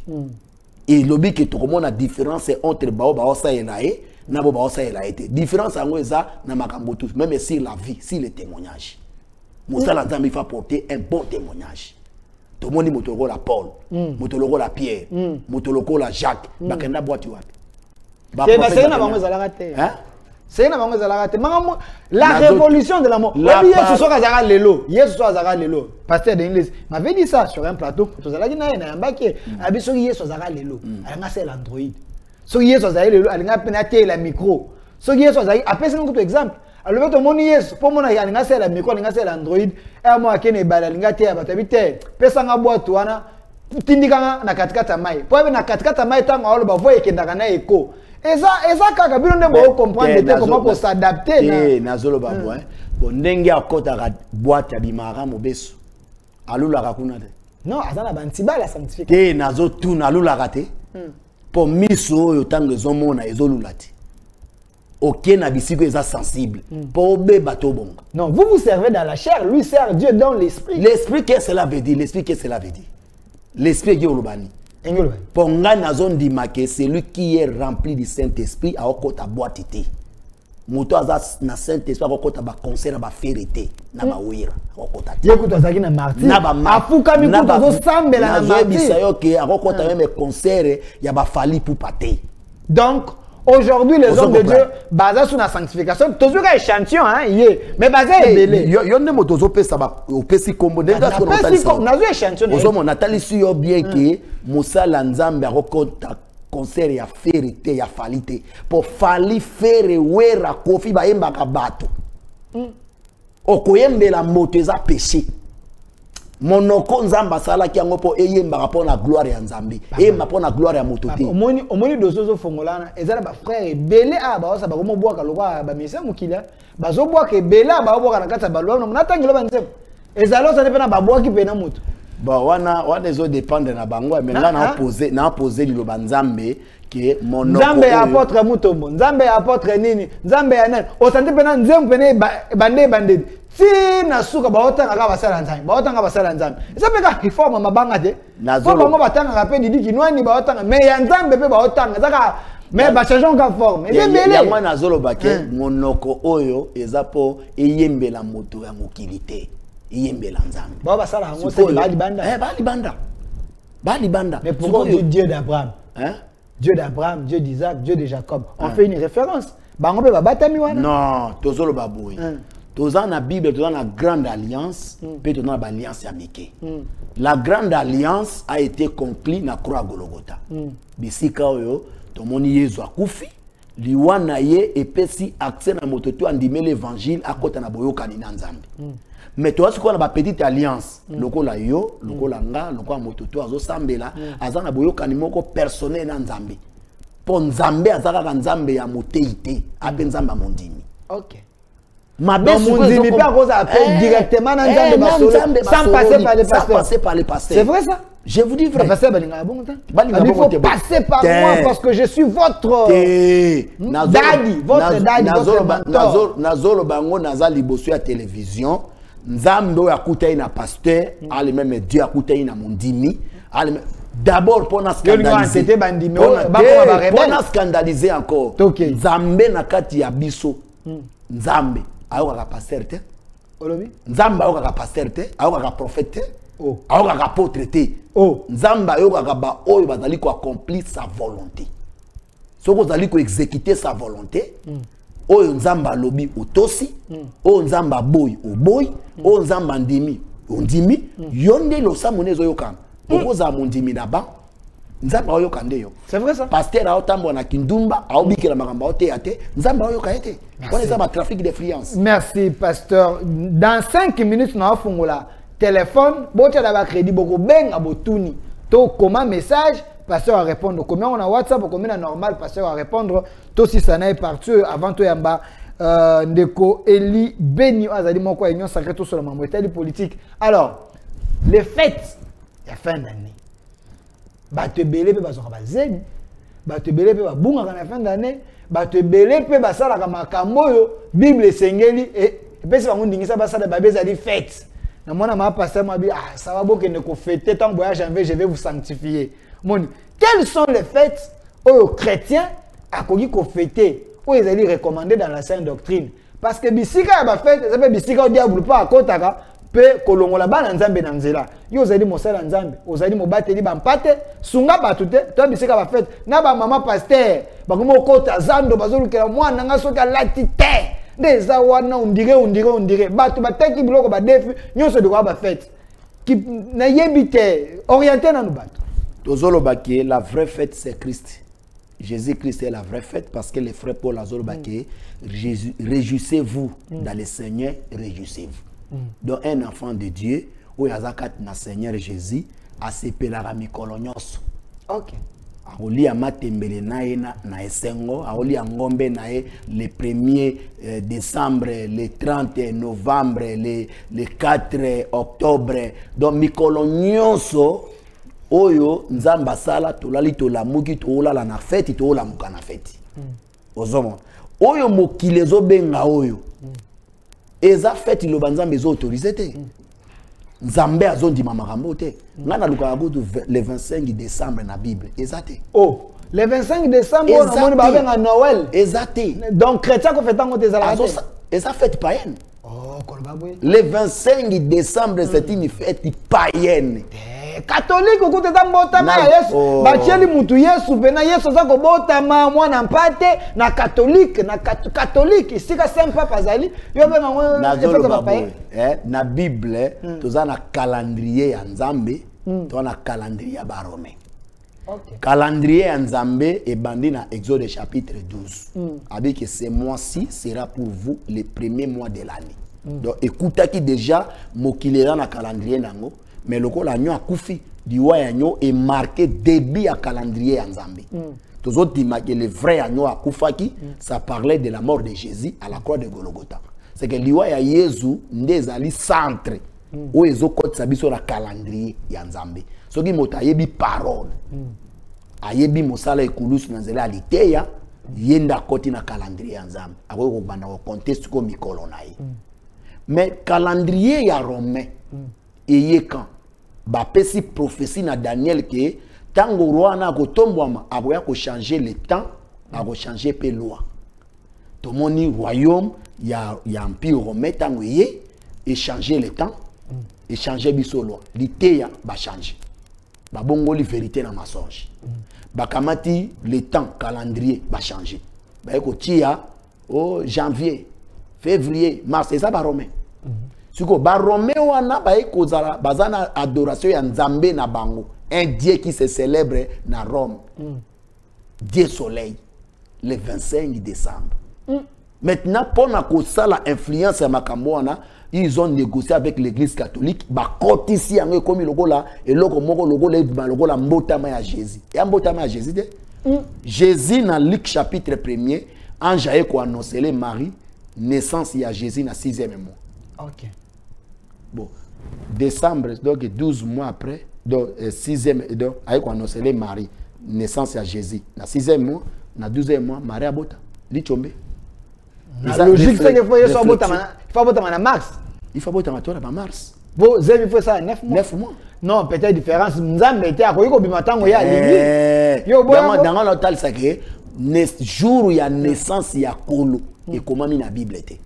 Et lobi que tout comment la différence entre bao ça et nae na bao ça et la été. Différence en eza na makambo tous même sur la vie, sur le témoignage. Mosala nzambe fa porter un bon témoignage. Tout le monde motolo la Paul, motolo la Pierre, motolo la Jacques, bakenda boîte wapi. Ba c'est na bango zalaka te. Hein? C'est na bango zalaka te. La révolution de l'amour. Oui, Yesu soka zaka lelo. Yesu soka zaka lelo. Pasteur Deniles m'avait dit ça sur un plateau. To zalaki na na mbaki. Abi soki Yesu zaka lelo. Alanga c'est l'Android. Soki Yesu zaka lelo, alanga penate la micro. Soki Yesu zaka apesi ngo exemple. Alors to moni Yesu po mona alanga c'est la micro, alanga c'est l'Android. Et moi akene bala alanga te abatabi te. Pesa nga boîte wana tindika na katikata mai. Po na katikata mai tanga olo ba voye kendaka na eko. Et ça kaka bino ne bo comprendre comment pour s'adapter na zolo ba bo bon ndenge akota boîte ya bimara mobeso alula kakuna te non azana bantiba la sanctification nazo tuna alula kate pour miso oyo tango ezomona ezolula te OK na bisiko eza sensible pour beba to bonga non vous servez dans la chair lui sert Dieu dans l'esprit qu'est-ce que cela veut dire l'esprit qui olobani Ponga nazon di make celui qui est rempli du Saint-Esprit a okota boîte. Moto aza na Saint-Esprit a okota ba concert ba ferité na ba wira okota. Yekuto azaki na martyr. Afuka mi kuto zo sambela na martyr. Bisa yo ke a okota même concert ya ba fali pour pater. Donc aujourd'hui les hommes de Dieu basés sur la sanctification toujours un échantillon hein mais basé belé yo ne moto zo pesa ba opesi kombo ndenga ko natali ça na zo échantillon ozo mon natali su yo bien que mosala nzambe akokota concert ya ferité ya falite pour fali faire wera kofi ba yembaka bato okoyembela moto eza péché monoko nzamba sala ki yango po eyemba rapport na gloire ya nzambe eyemba po na gloire ya moto te omoni dozozo fongolana ezala ba frère belé a ba osa ba komo bwaka lokwa ba mesa mukila bazo bwaka belé ba bwaka na kata balwa na natangelo ba nzembo ezalo sa nepena ba bwaki pena moto ba wana ezo dépendre na bango mais là na poser liloba nzambe que monoko nzambe ya apôtre mutombo nzambe ya apôtre nini nzambe ya nani osante pena nzembo pena bande si na suka baotanga ka basala nzambe eza peka reforme mabanga te po bango batanga pe didi kinwani baotanga mais ya nzambe pe baotanga zaka mais ba changeons ka forme eza belé ya mwana zoloba ke monoko oyo eza po eyembela moto ya mokili te eyembela nzambe ba basala ngo se bali banda mais pourquoi Dieu d'Abraham Dieu d'Abraham Dieu d'Isaac Dieu de Jacob on fait une référence bango pe babatami wana non tozoloba boy dans la Bible, dans la grande alliance, puis dans l'alliance américaine. La grande alliance a été conclue dans la croix Golgotha. Bisika oyo, tout le monde Yesu akufi, liwana ye et pesi accès na mototo andime l'évangile à côté na boyoka ni nzambe. Mais toi ce qu'on a petite alliance, lokola yo, lokola nga, lokola mototo azo sambela, azana boyoka ni moko personnel na nzambe. Po nzambe azaka nzambe ya moteite, ape nzambe mondimi. OK. Ma belle mondimi pas cause appelle directement dans nzambe sans passer par les pasteurs. Sans passer par les pasteurs. C'est vrai ça? Je vous dis vrai. Il faut passer par moi parce que je suis votre daddy, votre daddy, votre mentor. Nazolo bango nazali bosso ya télévision. Nzambe oyo akutai na pasteur, ale même Dieu akutai na mondimi, d'abord pour nous scandaliser. Pour nous scandaliser encore. Nzambe na kati ya biso. Nzambe ayoka pasteur te. Nzambe ayoka pasteur te, ayoka prophète te. Ayoka apôtre te. Nzambe ayoka ba oyo bazali ko accomplir sa volonté. Soko bazali ko exécuter sa volonté. Oyo nzamba lobi otosi, oyo nzamba boy oboy, oyo nzamba ndimi ondimi, yonde lo samonezo yokana. Okoza mondimi naba, nzamba oyokande yo. C'est vrai ça? Pasteur aotambo na kindumba, aobiki la makamba ote ate, nzamba oyokate. On est dans trafic d'influence. Merci pasteur. Dans 5 minutes na fungola téléphone, botia da crédit boko benga botuni. To comment message pasteur à répondre. Combien on a WhatsApp, combien on a normal, pasteur à répondre. Tout si ça n'est parti avant tout yamba ndeko Eli Beni azali moko union sacrée tout sur la mamouetali politique. Alors, les fêtes ya fin d'année. Ba te belé pe bazoka bazeni. Ba te belé pe ba bunga na fin d'année. Ba te belé pe basala ka makambo yo Bible sengeli et pesi bango ndingisa basala ba bezali fête. Na mona ma pasteur m'a dit ah ça va beaucoup ne ko fêter tant voyage janvier je vais vous sanctifier. Moni, quelles sont les fêtes aux chrétiens à kogi ko fêter ou ils allaient recommander dans la sainte doctrine parce que bisika ba fête ça fait bisika au diable pas à kotaka pe kolongola ba nzambe na nzela yo zali mosala nzambe ozali mobateli ba mpate sunga batute to bisika ba fête na ba mama pasteur ba komo kota zando bazolukela mwana nga soka latite ndeza wana ondire batu bataki biloko ba defi nyonso de ko ba fête qui na yebite orienté na nubatu. La vraie fête, c'est Christ. Jésus-Christ est la vraie fête parce que les frères Paul Azolobake, réjouissez-vous dans le Seigneur, réjouissez-vous. Donc, un enfant de Dieu, où il y a un Seigneur Jésus, a séparé la ramicolognose. Ok. Aoli amatembele na esengo, aoli angombe na le 1er décembre, le 30 novembre, le 4 octobre. Donc, mikolonyoso, oyo nzamba sala tolali tolamuki tolala na fête tolamuka na fête ozoma oyo mokile zo benga oyo eza fête lo banzambe zo autorisé te nzambe azondima makambo te ngana luka go le 25 décembre na Bible ezate le 25 décembre on moni ba benga Noël ezate donc chrétien ko fêter ngo tezala eza fête païenne le 25 décembre c'est une fête païenne. Catholique ko teta mbotama ya Yesu bacheli mutu Yesu pena Yesu za ko botama mwana mpate na catholique sika sempa pazali yo benga ngo na Bible toza na calendrier ya Nzambe to na calendrier ya Barome. Calendrier ya Nzambe et bandi na Exode chapitre 12 avec que ce mois-ci sera pour vous le premier mois de l'année. Donc écoutez qui déjà mokilera na calendrier nango. Mais le col agneau a koufi, diwa agneau est marqué début à calendrier en Zambie. Tous autres disent que le vrai agneau a koufaki, ça parlait de la mort de Jésus à la croix de Golgotha. C'est que diwa ya Jésus n'est ali centre où ils ont côté sabi sur la calendrier en Zambie. Ce qui m'a yebi parole, ayebi mosala ekulus nanzela aliteya yenda côté na calendrier en Zambie. Ako ko banda ko contexte ko mikolo na ye. Mais calendrier ya romain et quand ba pesi prophétie na Daniel que tango roi na ko tombwama aboya ko changer le temps a ko changer pe loi to moni royaume ya empire romain tango yé et changer le temps et changer biso loi liteya ba changer ba bongoli vérité na mensonge ba kamati le temps calendrier ba changer ba ko tia au janvier février, mars, c'est ça, Romain. Siko Romain wana kozala bazana adoration ya Nzambe na bango, un dieu qui se célèbre na Rome. Dieu soleil le 25 décembre. Maintenant pour na kosala influence ya makambo wana, ils ont négocié avec l'église catholique ba kotisi yango comme lokola eloko moko lokola ba lokola mbotama ya Jésus. Et mbotama ya Jésus de Jésus dans Luc chapitre 1er, ange a ko annoncer Marie naissance ya Jésus na 6e mois. OK. Bon, décembre, donc 12 mois après, donc 6e, donc, avec annoncer Marie, naissance à Jésus. Dans 6e mois, dans 12e mois, Marie a bota. Lichombe. La logique, c'est qu'il faut y avoir mars. Il faut bota en mars. Bon, il faut ça 9 mois. 9 mois. Non, peut-être différence. Nous avons été à quoi il y a l'église. Dans l'hôtel, c'est que le jour où il y a naissance, il y a Kolo. Et comment la Bible était.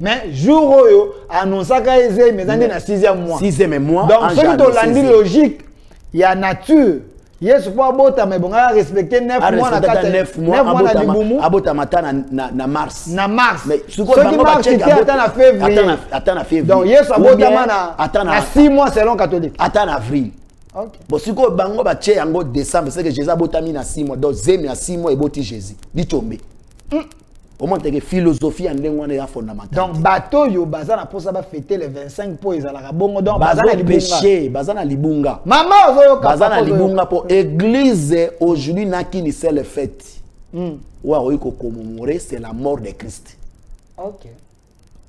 Mais jour où annonce que mais dans 6e mois. 6e mois. Donc ce qui est logique, il y a nature. Yes, faut bota mais bon respecter 9 mois na 9 mois na libumu. Abota mata na mars. Na mars. Mais ce qui marche attends na février. Attends na février. Donc yes abota na 6 mois selon catholique. Attends na avril. OK. Bon siko bango ba tche yango décembre c'est que Jésus abota mi na 6 mois. Donc zemi na 6 mois eboti Jésus. Lichombe. Au moins, la philosophie est fondamentale. Donc, bateau yo bazana pour ça va fêter les 25 pour ils allaient bongo donc bazana péché, bazana libunga. Maman ozo bazana libunga pour église aujourd'hui n'a qui c'est le fête. Ou a ko commémorer c'est la mort de Christ. OK.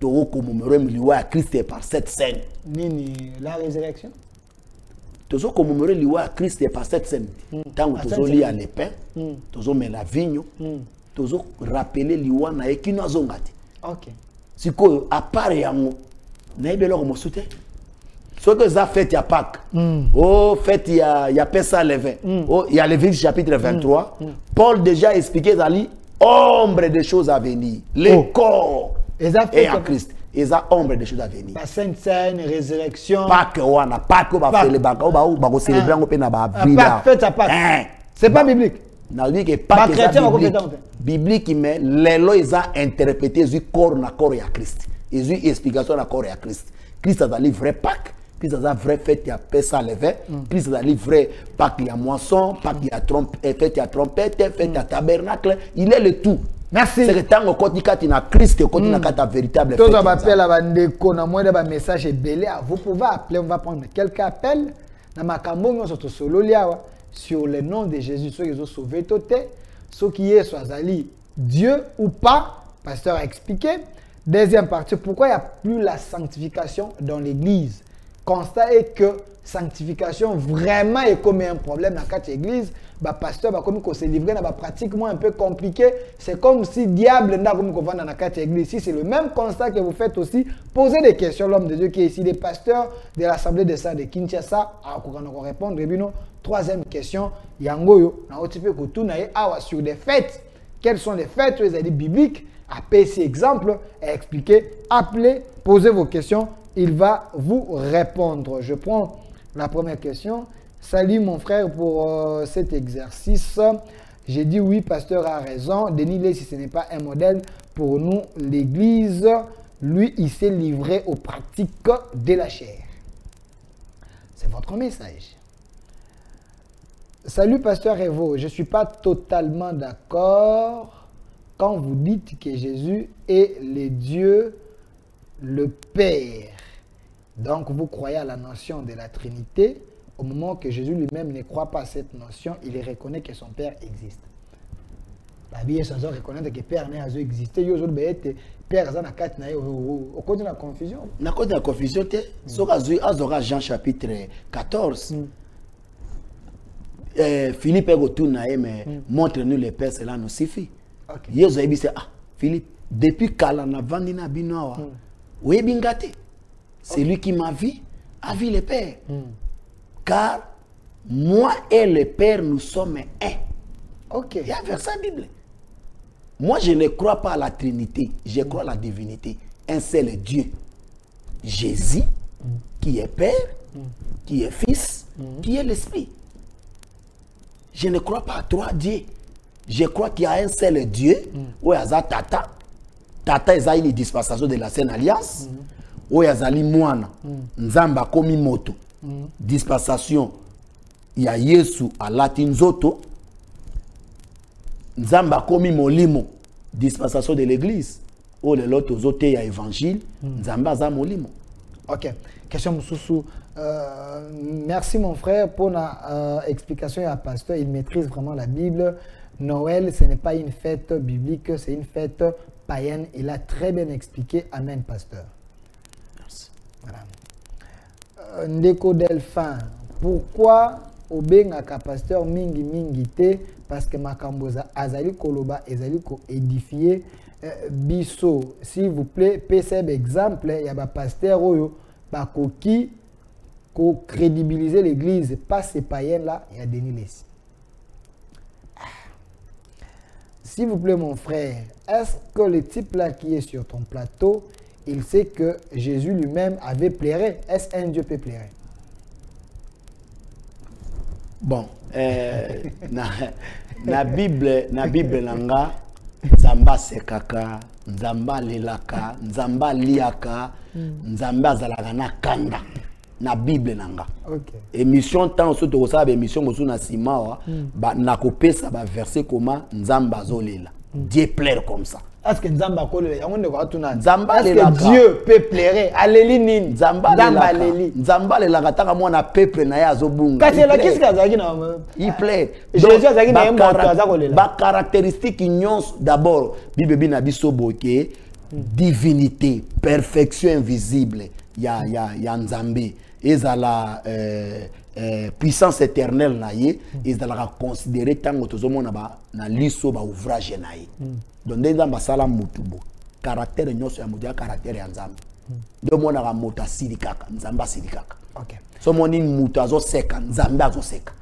To commémorer liwa Christ par cette scène. Nini la résurrection? Tozo commémorer liwa Christ par cette scène. Tant que tozo li à l'épin, tozo met la vigne. Toujours rappeler liwana et qui nous a zongati. OK. Si quoi à part yango na ibelo ko mosute. Ce que ça fait ya Pâques. Oh fait il y a Pessa le 20. Oh il y a Lévitique chapitre 23. Paul déjà expliqué dali ombre des choses à venir. Le corps et en Christ. Ils ont ombre des choses à venir. La Sainte Seine, résurrection. Pâques wana Pâques va faire le baka ba célébrer ngo pe na ba Pâques fête à Pâques. C'est pas biblique. Na dit que pas biblique mais les lois ils ont interprété du corps na corps ya Christ. Ils ont explication na corps ya Christ. Christ a dans vrai Pâques, Christ a vrai fête ya Pessa le 20, Christ a dans vrai Pâques ya moisson, Pâques ya trompette, fête ya trompette, fête ya tabernacle, il est le tout. Merci. C'est que tant qu'on continue na Christ, on continue na véritable fête. Tout ça m'appelle à bandeko na moi de message belé, vous pouvez appeler, on va prendre quelques appels na makambo nyo soto solo liawa. Sur le nom de Jésus, ceux qui ont sauvé toté, ceux qui est soit Dieu ou pas, pasteur a expliqué. Deuxième partie, pourquoi il n'y a plus la sanctification dans l'église? Constat est que sanctification vraiment est comme un problème dans cette église. Bah pasteur bah comme qu'on s'est livré dans pratiquement un peu compliqué. C'est comme si diable n'a comme qu'on va dans cette église. Si c'est le même constat que vous faites aussi, posez des questions l'homme de Dieu qui est ici, les pasteurs de l'assemblée de ça de Kinshasa, à qu'on répondre. Rebino. Troisième question, yangoyo na otipe ko tout na awa sur des fêtes. Quelles sont les fêtes les bibliques? Appelez ces exemples et expliquez, appelez, posez vos questions, il va vous répondre. Je prends la première question. Salut mon frère pour cet exercice. J'ai dit oui, pasteur a raison. Denis, si ce n'est pas un modèle pour nous, l'église, lui, il s'est livré aux pratiques de la chair. C'est votre message. Salut pasteur Evo, je ne suis pas totalement d'accord quand vous dites que Jésus est le Dieu, le Père. Donc vous croyez à la notion de la Trinité. Au moment que Jésus lui-même ne croit pas à cette notion, il reconnaît que son Père existe. La Bible sans reconnaître que Père n'a jamais existé. Il y a des Père dans la carte, au côté de la confusion. Dans la confusion, Jean chapitre 14. Philippe est retourné, mais montre-nous les pères, cela nous suffit. Jésus a dit, ah, Philippe, depuis qu'Alana Vandina Binoa, oui, Bingate, c'est lui qui m'a vu, a vu les pères. Car moi et le Père, nous sommes un. Ok. Il y a vers ça, Bible. Moi, je ne crois pas à la Trinité, je crois à la divinité. Un seul Dieu, Jésus, qui est Père, qui est Fils, qui est l'Esprit. Je ne crois pas à trois dieux. Je crois qu'il y a un seul Dieu, où il y a Tata, tata ezali dispensation de la Sainte Alliance oyo azali mwana nzamba komi moto dispensation ya Yesu alati nzoto nzamba komi molimo dispensation de l'église oyo lelo tozote ya évangile nzamba aza molimo. Ok, question Moussoussou. Merci mon frère pour la explication à pasteur. Il maîtrise vraiment la Bible. Noël, ce n'est pas une fête biblique, c'est une fête païenne. Il a très bien expliqué. Amen, pasteur. Merci. Voilà. Ndeko Delphin, pourquoi obengaka pasteur mingi mingi te? Parce que makamboza azali koloba ezali ko édifier biso. S'il vous plaît, pseb exemple, il y a ba pasteur oyo ba koki ko crédibiliser l'église, pas ces païens là, il y a Denis Lessi. S'il vous plaît mon frère, est-ce que le type là qui est sur ton plateau, il sait que Jésus lui-même avait pleuré? Est-ce un Dieu peut pleurer? Bon, na Bible nanga nzamba sekaka, nzamba lelaka, nzamba liaka, nzamba azalaka na kanda na Bible nanga. OK. Émission temps so to ça émission mosu na simawa ba na kopesa ba verset comment nzamba zolela. Dieu pleure comme ça. Est-ce que Nzamba kole yangonde ko atuna? Nzamba est-ce que Dieu peut pleurer? Aleli nini? Nzamba leli. Nzamba lelaka taka mwana peuple na ya azobunga. Kasi la qu'est-ce que zaki na? Il pleure. Jésus azaki na yembo azakolela. Ba caractéristique nyons d'abord Bible bina biso boke divinité, perfection invisible. Ya Nzambe. Ezala puissance éternelle na ye, ezala considéré tango tozomona ba na liso ba ouvrage na ye. Donc Nzamba sala mutubo. Caractère nyonso ya mudia caractère ya Nzambe. Do mona ga mota silikaka, Nzamba silikaka. OK. So moni mutu azo seka, Nzamba azo seka.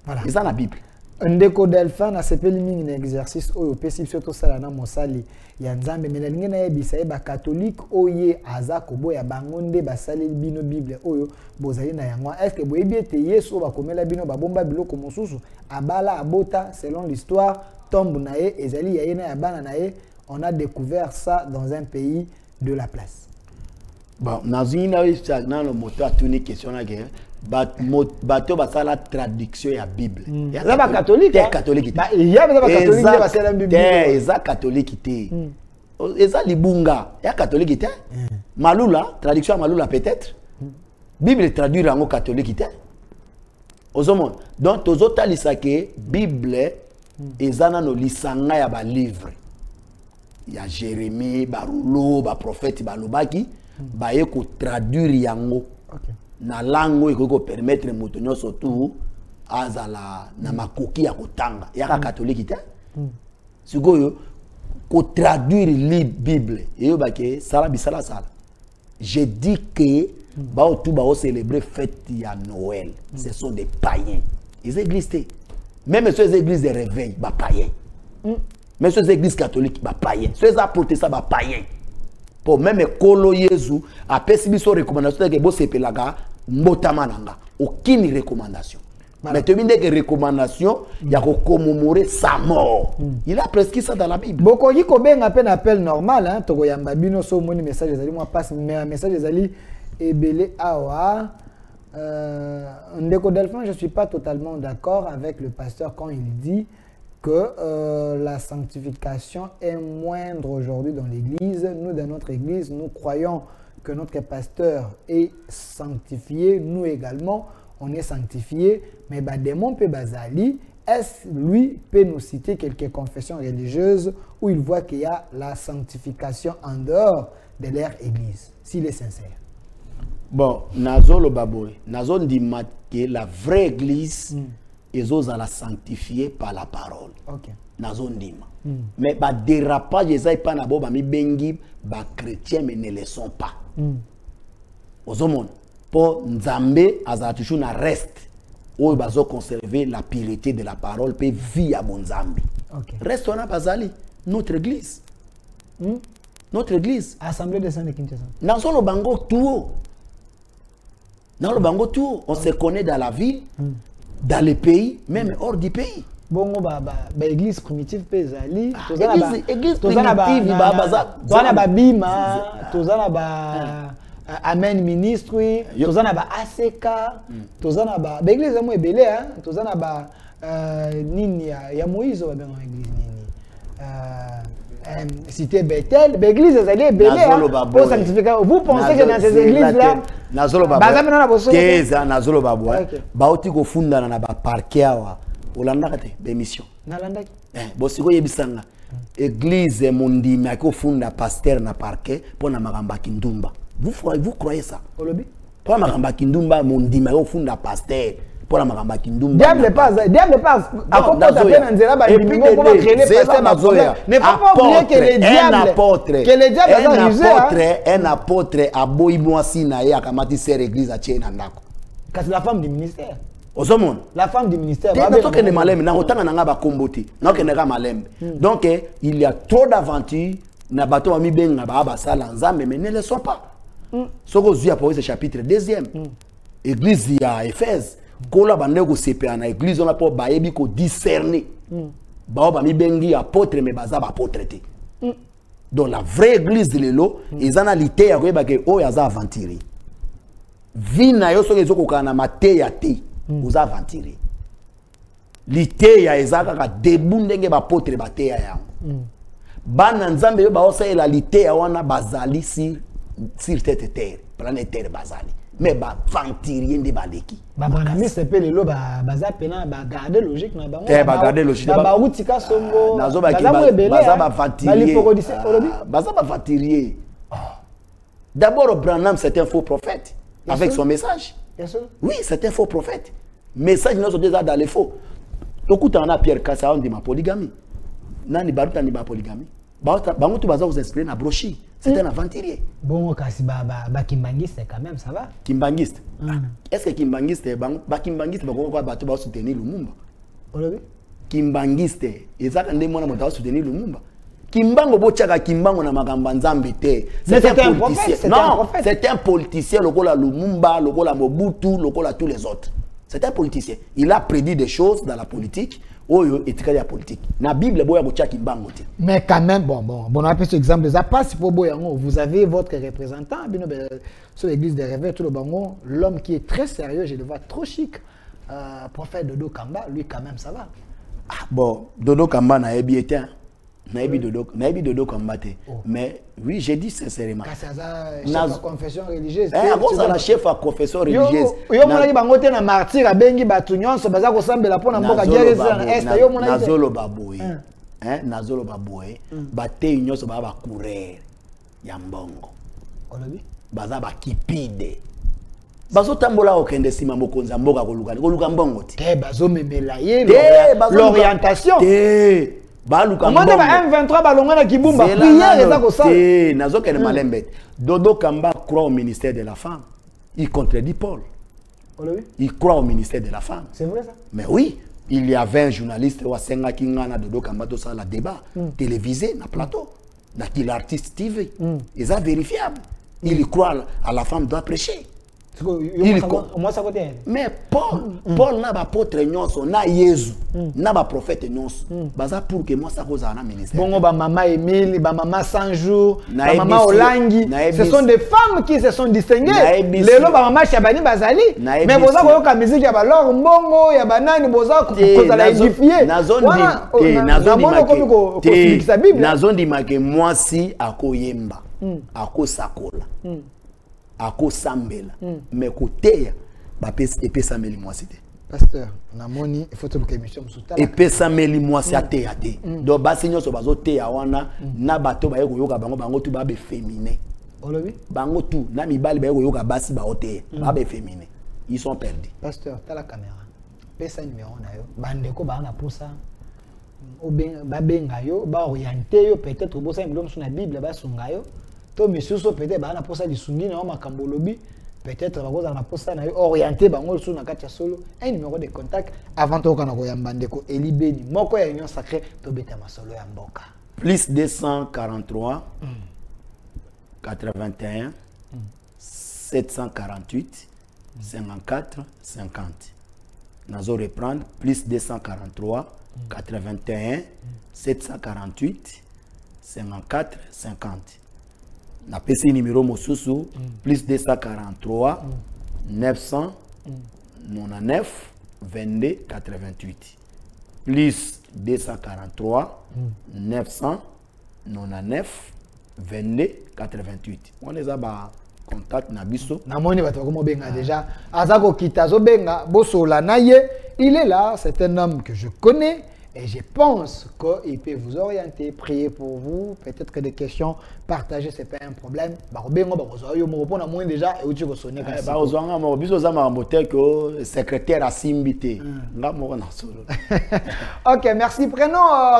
Voilà. C'est ça la Bible. Ndeko Delphin na sepeli mingi na exercice oyo pesi surtout sala na mosali ya Nzambe mais lingi na yebisa ba catholique oye aza koboya bango nde basali bino Bible oyo bozali na yango. Est-ce que boyebi ete Yesu ba komela bino ba bomba biloko mosusu abala abota selon l'histoire tombe na ye ezali ya ye na ya bana na ye? On a découvert ça dans un pays de la place. Bon, nazina na le moto a tourné question na guerre. Bato basala traduction ya Bible. Ya ba catholique. Te catholique. Ba ya ba catholique ba basala Bible. Te eza catholique te. Eza libunga ya catholique te. Malula, traduction ya Malula peut-être. Bible traduire en catholique te. Ozomon. Donc tozotalisa ke Bible eza na no lisanga ya ba livre. Ya Jérémie, Barulo, ba prophète balobaki, ba ye ko traduire yango. OK. Na langue eko permettre moto nyonso tu azala na makoki ya kotanga ya catholique te. Sikoyo ko traduire li Bible eyo bake sala bisala sala. Je dis que ba tout ba célébrer fête ya Noël, ce sont des païens. Les églises même ces églises de réveil ba païens. Même ces églises catholiques ba païens. Ces protestants ba païens. Pour même Kolo Yesu a pesibiso recommandation que bo sepelaga mbotama nanga aucune recommandation. Mais tu dis que recommandation il y a commémorer sa mort. Il a prescrit ça dans la Bible. Boko yi ko benga peine appel normal hein to yamba bino so moni message ezali moi passe mais message ezali ebele awa Ndeko Delphin, je suis pas totalement d'accord avec le pasteur quand il dit que la sanctification est moindre aujourd'hui dans l'église. Nous, dans notre église, nous croyons que notre pasteur est sanctifié. Nous également, on est sanctifié. Mais Bademon Pe Bazali, est-ce lui peut nous citer quelques confessions religieuses où il voit qu'il y a la sanctification en dehors de leur église, s'il est sincère? Bon, Nazo le baboy, Nazo dit que la vraie église ils osent la sanctifier par la parole. OK. Nazo ndima. Mais ba dérapage ezai pa na bo ba mi bengi ba chrétien mais ne le sont pas. Ozomon pour Nzambe azatuchu na reste où bazo conserver la pureté de la parole pe vie à bon Nzambe. OK. Reste on a bazali notre église. Notre église Assemblée des saints de Kinshasa. Nazo lo bango tout. Dans le bango tout, on se connaît dans la ville, dans le pays, même hors du pays. Bongo église primitive pezali. Église primitive ba bima, tozana ba Amen ministre, tozana ba ACK, tozana ba église mo ebele hein, tozana ba nini ya Moïse ba benga église nini. Cité Bethel, l'église ezali ebele pour sanctifier. Vous pensez que dans ces églises là nazolo babwa baoti ko funda na ba parquet awa olanda kate be mission nalandaki bosiko yebisanga église mondimi ako funda pasteur na parquet pona makamba kindumba vous croyez ça olobi pona makamba kindumba mondimi ako funda pasteur pona makamba kindumba diable passe akopota pena nzela ba ndimi ko créer pasteur na problème ne faut pas oublier que les diables un apôtre aboyi mwasi na ye akamati ser église a tient na ndako kasi la femme du ministère. Osomon. La femme du ministère. Donc il y a trop d'aventures. Na bateau ami benga ba ba sala nzambe mais ne le sont pas. Soko zuya pour ce chapitre 2e. Église ya Éphèse. Kola bandeko sepé na église on a pour bayebi ko discerner. Ba ba mi bengi apôtre mais baza ba apôtre te. Donc la vraie église lelo ezanalité ya ko ba ke o ya za aventurier. Vina yo soki ezokoka na mateya te aux aventuriers. Liteya ezaka ka debu ndenge ba potre bateya yango. Bana nzambe yo ba osela liteya wana bazali sur cette terre, planète terre bazali. Mais ba aventurier ndi baleki. Ba banami sepele lo ba baza pena ba garder logique na bango. Ba garder logique. Ba utika songo. Nazo ba baza ba aventurier. Baza ba aventurier. D'abord Branham c'est un faux prophète. Avec son message. Oui, c'est un faux prophète. Message nous déjà dans les faux. Écoute, on a Pierre Kassa, on dit ma polygamie. Nani baruta ni ba polygamie. Bango tu baza vous inspirer na brochi. C'est un aventurier. Bon, kasi ba kimbangiste quand même, ça va? Kimbangiste. Est-ce que kimbangiste ba kimbangiste ba ko ba tu ba soutenir Lumumba? Olobi? Kimbangiste, ezaka ndé mona mo ta soutenir Lumumba. Kimbango bochaka kimbango na makamba nzambe te. C'est un politicien. Non, c'est un politicien lokola Lumumba, lokola Mobutu, lokola tous les autres. C'est un politicien. Il a prédit des choses dans la politique. Oyo etika ya politique. Na Bible boya bochaka kimbango te. Mais quand même bon on appelle ce exemple ça passe pour boyango. Vous avez votre représentant sur l'église des réveils tout le bango, l'homme qui est très sérieux, je le vois trop chic. Prophète Dodo Kamba, lui quand même ça va. Ah bon, Dodo Kamba na ebi était Naïbi Dodo combatté. Mais oui, j'ai dit sincèrement. Chef confession religieuse. La chef à confession religieuse. Yo mona bangote na martyr abengi batu nyonso baza ko sambela pona mboka gereza na est yo mona Nazolo baboy. Nazolo baboy. Bate nyonso ba courir ya mbongo. Olobi baza ba kipide. Bazo tambola okende sima mokonza mboka koluka mbongo ti. Bazo memela ye l'orientation. Baluka M23 balongana kibumba prière eza ko ça. Nazokene malembe. Dodo Kamba croit au ministère de la femme. Il contredit Paul. Il croit au ministère de la femme. C'est vrai ça? Mais oui, il y avait un journaliste wa senga kingana Dodo Kamba to ça la débat télévisé na plateau. Na l'artiste TV. Ils sont vérifiables. Il croit à la femme doit prêcher. Mais Paul n'a pas apôtre nyonso na Jésus n'a pas prophète nyonso baza pour que moi ça cause na ministère. Bongo ba maman Emile, ba maman 100 jours, ba maman Olangi, ce sont des femmes qui se sont distinguées. Lelo ba maman Chabani bazali. Mais boza ko yoka musique ya ba lor mbongo ya banani boza ko la édifier. Nazondi make moi si akoyemba akosakola. Ako sambela mais côté ba pesa meli mwasi te pasteur na moni il faut te émission msutala et pesa meli mwasi ate ate donc ba sinyo so bazo te ya wana na bato ba yeko yoka bango tu ba be féminin olobi bango tu na mibali ba yeko yoka basi ba ote ba be féminin ils sont perdus. Pasteur ta la caméra pesa numéro na yo bande ko ba na posa o ben ba benga yo ba orienter yo peut-être bo sa ngom sur na Bible ba sunga yo. To monsieur so peut-être ba na posa lisungi na makambo lobi peut-être ba koza na posa na orienté bango sur na katia solo un numéro de contact avant to kana ko yamba ndeko Elibeni moko ya union sacrée to beta masolo ya mboka plus 243 81 748 54 50 Nazo reprendre plus 243 81 748 54 50. Na PC numéro mosusu plus 243 999 22 88 plus 243 999 22 88. On les a contact na biso. Namoni bato comme benga déjà. Azako kitazo benga bosola naye. Il est là, c'est un homme que je connais et je pense qu'il peut vous orienter, prier pour vous, peut-être que des questions partager c'est pas un problème. Ba benga ba kozoyo mo pona moins déjà et uti ko sonner ka. Ba ozanga mo biso za ma motel que secrétaire a simbité. Nga mo na solo. OK, merci. Prenons